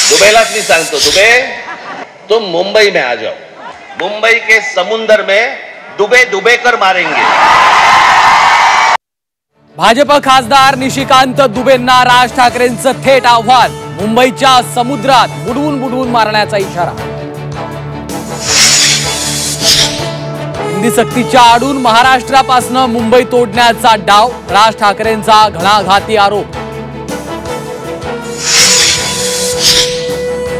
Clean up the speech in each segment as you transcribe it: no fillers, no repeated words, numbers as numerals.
दुबेलाच मी सांगतो, दुबे तुम मुंबई में आ जाओ, मुंबई के समुंदर में डुबे डुबे कर मारेंगे। भाजप खासदार निशिकांत दुबेंना राज ठाकरेंचं थेट आव्हान, मुंबईच्या समुद्रात बुडवून बुडवून मारण्याचा इशारा। हिंदी सक्तीच्या आडून महाराष्ट्रापासून मुंबई तोडण्याचा डाव, राज ठाकरेंचा घणाघाती आरोप।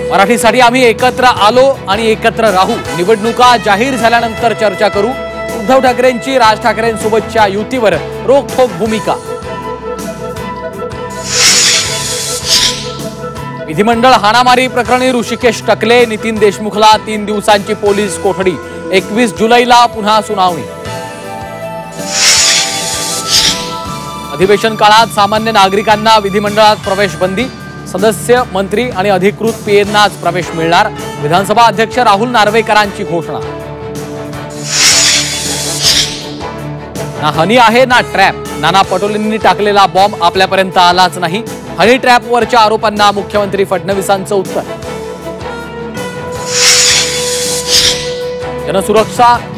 मराठीसाठी आम्ही एकत्र आलो आणि एकत्र राहू, निवडणुका जाहीर झाल्यानंतर चर्चा करू। उद्धव ठाकरेंची राज ठाकरेंसोबतच्या युतीवर रोखठोक भूमिका। विधिमंडळ हाणामारी प्रकरणी ऋषिकेश टकले, नितीन देशमुखला 3 दिवसांची पोलीस कोठडी, 21 जुलैला पुन्हा सुनावणी। अधिवेशन काळात सामान्य नागरिकांना विधिमंडळात प्रवेश बंदी, सदस्य, मंत्री आणि अधिकृत पीएंनाच प्रवेश मिळणार, विधानसभा अध्यक्ष राहुल नार्वेकरांची घोषणा। ना हनी आहे ना ट्रॅप, नाना पटोलेंनी टाकलेला बॉम्ब आपल्यापर्यंत आलाच नाही, हनी ट्रॅपवरच्या आरोपांना मुख्यमंत्री फडणवीसांचं उत्तर।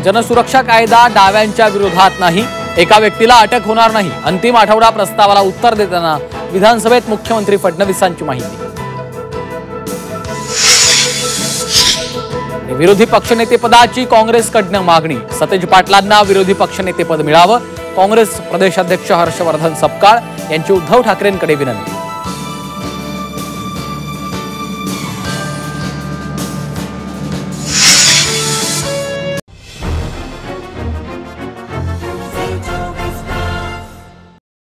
जनसुरक्षा कायदा डाव्यांच्या विरोधात नाही, एका व्यक्तीला अटक होणार नाही, अंतिम आठवडा प्रस्तावाला उत्तर देताना विधानसभेत मुख्यमंत्री फडणवीसांची माहिती। विरोधी पक्षनेतेपदाची काँग्रेसकडनं मागणी, सतेज पाटलांना विरोधी पक्षनेतेपद मिळावं, काँग्रेस प्रदेशाध्यक्ष हर्षवर्धन सपकाळ यांची उद्धव ठाकरेंकडे विनंती।